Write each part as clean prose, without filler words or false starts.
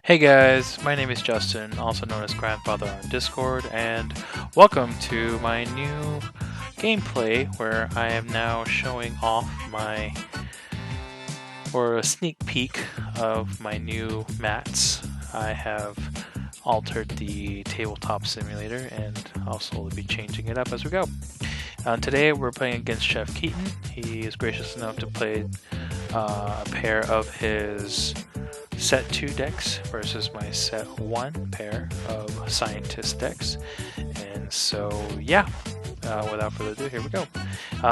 Hey guys, my name is Justin, also known as Grandfather on Discord, and welcome to my new gameplay where I am now showing off or a sneak peek of my new mats. I have altered the tabletop simulator and I'll slowly be changing it up as we go. Today we're playing against Chef Keaton. He is gracious enough to play a pair of his set 2 decks versus my set 1 pair of scientist decks. And so yeah, without further ado, here we go.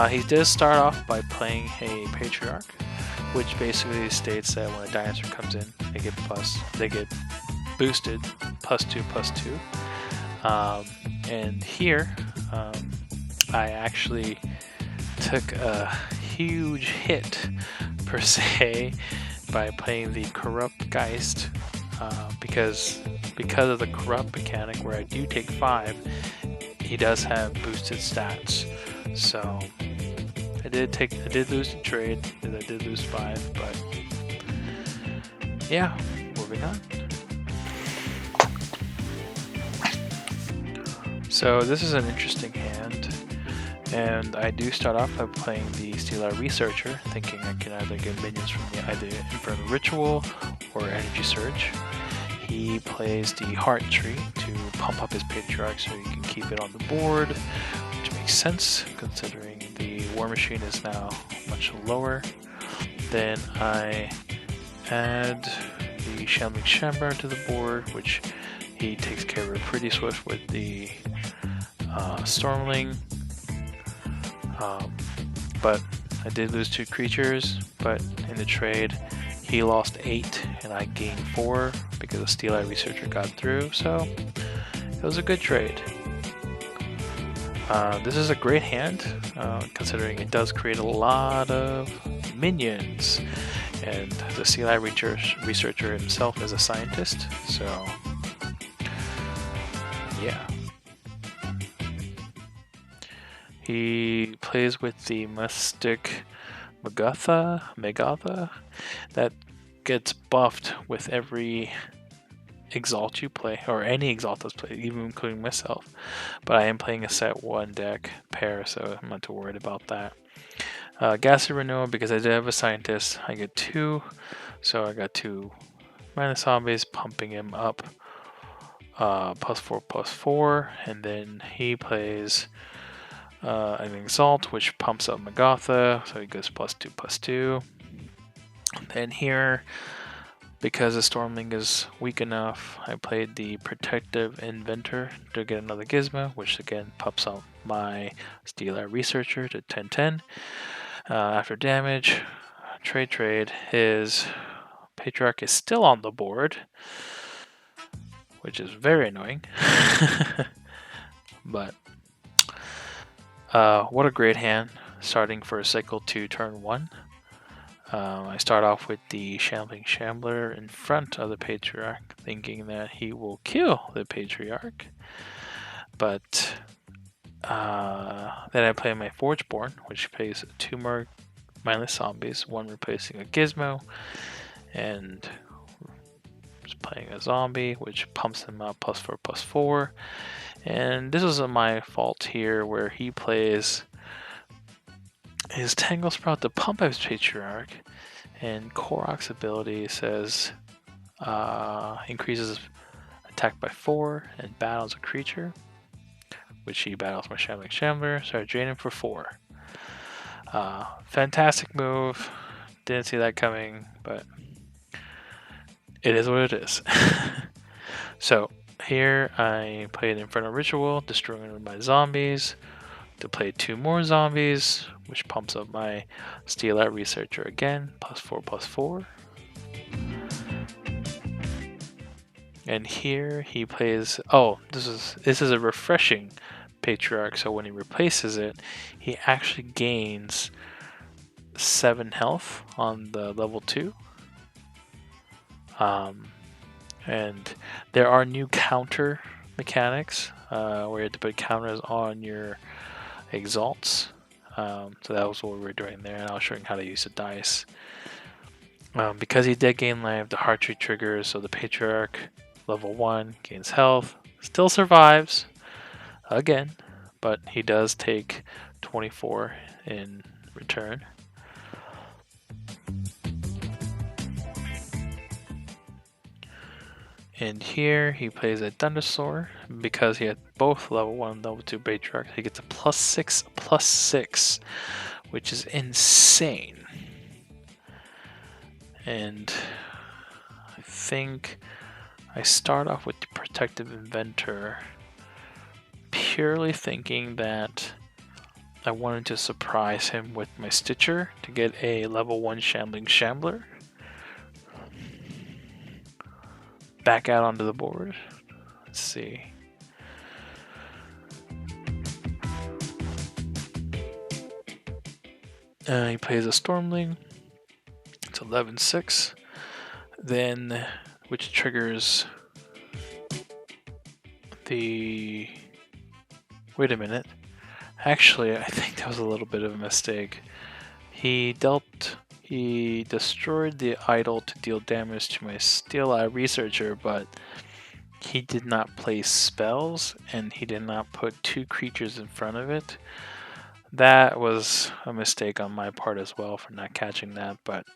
He does start off by playing a patriarch, which basically states that when a dinosaur comes in, they get boosted +2/+2. And here I actually took a huge hit per se by playing the corrupt Geist, because of the corrupt mechanic where I do take 5, he does have boosted stats. So I did lose the trade, and I did lose 5, but yeah, moving on. So this is an interesting hand, and I do start off by playing the Steel Eye Researcher, thinking I can either get minions from either Infernal Ritual or Energy Surge. He plays the Heart Tree to pump up his Patriarch so he can keep it on the board, which makes sense considering the War Machine is now much lower. Then I add the Shambling Shambler to the board, which he takes care of pretty swift with the Stormling. But I did lose 2 creatures, but in the trade he lost 8 and I gained 4 because the Steel Eye Researcher got through, so it was a good trade. This is a great hand, considering it does create a lot of minions, and the Steel Eye Researcher himself is a scientist, so yeah. He plays with the Mystic Magatha that gets buffed with every Exalt you play, or any Exalt that's played, even including myself. But I am playing a set 1 deck pair, so I'm not too worried about that. Ghastly Renewal, because I did have a scientist, I get 2, so I got 2 minus zombies pumping him up +4/+4, and then he plays an Exalt, which pumps up Magatha, so he goes +2/+2. Then here, because the Stormling is weak enough, I played the Protective Inventor to get another Gizmo, which again pumps up my Steel Eye Researcher to 10/10. After damage, trade, his Patriarch is still on the board, which is very annoying. But what a great hand, starting for cycle 2, turn 1. I start off with the Shambling Shambler in front of the Patriarch, thinking that he will kill the Patriarch. But then I play my Forgeborn, which plays 2 more mindless zombies, 1 replacing a Gizmo, and just playing a zombie, which pumps him up +4/+4. And this was my fault here, where he plays his Tangle Sprout to pump up his Patriarch, and Korok's ability says increases attack by 4 and battles a creature, which he battles my Shambling Shambler, so I drain him for 4. Fantastic move, didn't see that coming, but it is what it is. So here I played Infernal Ritual, destroying my zombies, to play 2 more zombies, which pumps up my Steel Eye Researcher again, +4/+4. And here he plays, this is a refreshing Patriarch, so when he replaces it, he actually gains 7 health on the level 2. And there are new counter mechanics where you have to put counters on your Exalts. So that was what we were doing there, and I was showing how to use the dice. Because he did gain life, the heart tree triggers, so the Patriarch, level 1, gains health, still survives, again, but he does take 24 in return. And here he plays a Thundersaur. Because he had both level 1 and level 2 Patriarch, he gets a +6/+6, which is insane. And I think I start off with the Protective Inventor purely thinking that I wanted to surprise him with my Stitcher to get a level 1 Shambling Shambler back out onto the board. Let's see. He plays a Stormling. It's 11/6. Then, which triggers the... Wait a minute. Actually, I think that was a little bit of a mistake. He destroyed the idol to deal damage to my Steel Eye Researcher, but he did not place spells, and he did not put 2 creatures in front of it. That was a mistake on my part as well for not catching that, but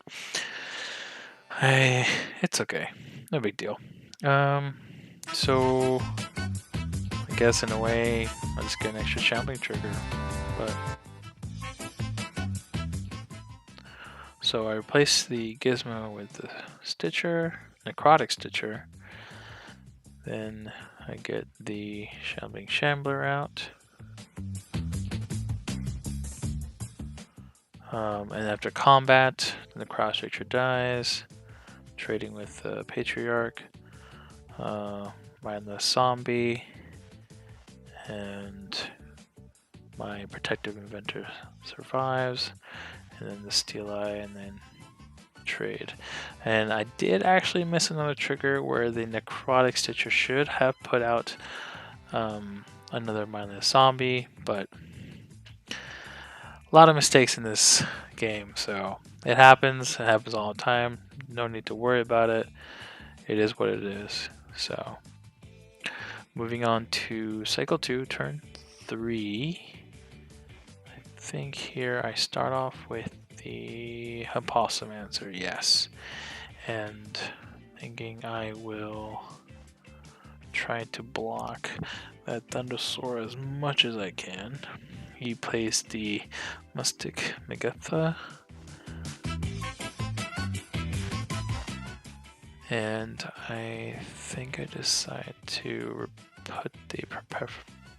it's okay. No big deal. So I guess in a way I'll just get an extra shambling trigger. But so I replace the Gizmo with the Stitcher, Necrotic Stitcher. Then I get the Shambling Shambler out. And after combat, the Necrotic Stitcher dies. Trading with the Patriarch. Mindless Zombie. And my Protective Inventor survives. And then the Steel Eye, and then trade. And I did actually miss another trigger where the Necrotic Stitcher should have put out another Mindless Zombie, but a lot of mistakes in this game, so it happens all the time. No need to worry about it. It is what it is. So moving on to cycle 2, turn 3. I think here I start off with the Opossum-ancer, yes. And thinking I will try to block that Thundersaur as much as I can. He plays the Mustic Megatha. And I think I decide to put the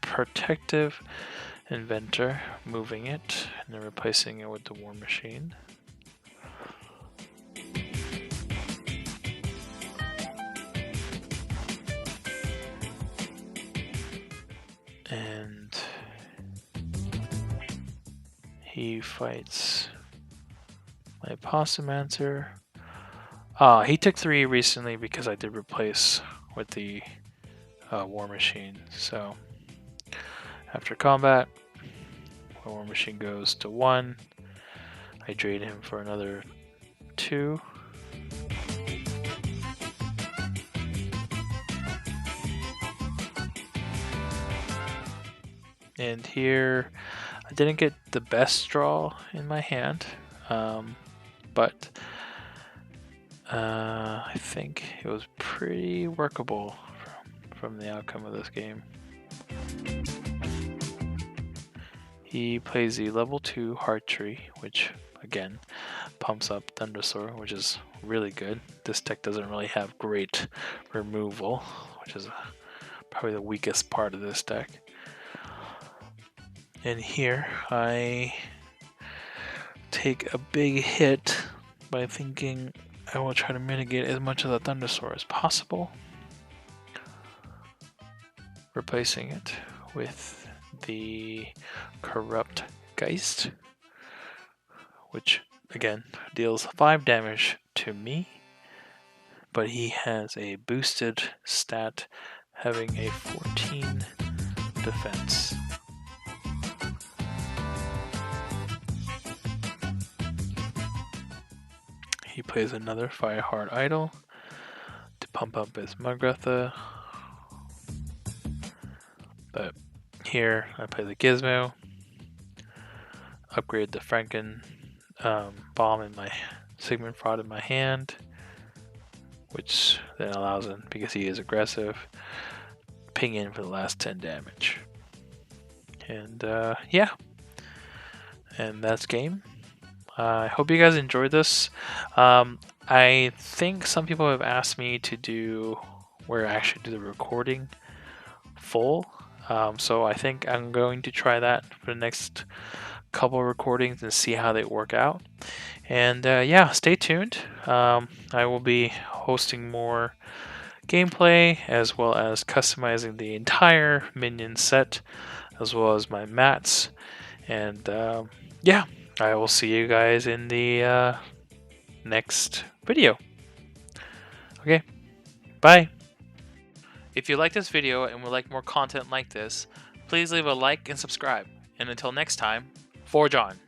Protective Inventor, moving it, and then replacing it with the War Machine. And he fights my Opossum-ancer. He took 3 recently because I did replace with the War Machine. So after combat, my War Machine goes to 1. I trade him for another 2. And here, I didn't get the best draw in my hand, but I think it was pretty workable from the outcome of this game. He plays the level 2 Heart Tree, which again pumps up Thundersaur, which is really good. This deck doesn't really have great removal, which is probably the weakest part of this deck. And here I take a big hit by thinking I will try to mitigate as much of the Thundersaur as possible, replacing it with the Corrupt Geist, which again deals 5 damage to me, but he has a boosted stat having a 14 defense. he plays another Fire Hard Idol to pump up his Mugratha. But here I play the Gizmo, upgrade the Franken bomb in my Sigmund Fraud in my hand, which then allows him, because he is aggressive, ping in for the last 10 damage. And yeah, and that's game. I hope you guys enjoyed this. I think some people have asked me to do where I actually do the recording full. So I think I'm going to try that for the next couple recordings and see how they work out. And yeah, stay tuned. I will be hosting more gameplay as well as customizing the entire minion set as well as my mats. And yeah, I will see you guys in the next video. Okay, bye. If you like this video and would like more content like this, please leave a like and subscribe. And until next time, Forge on!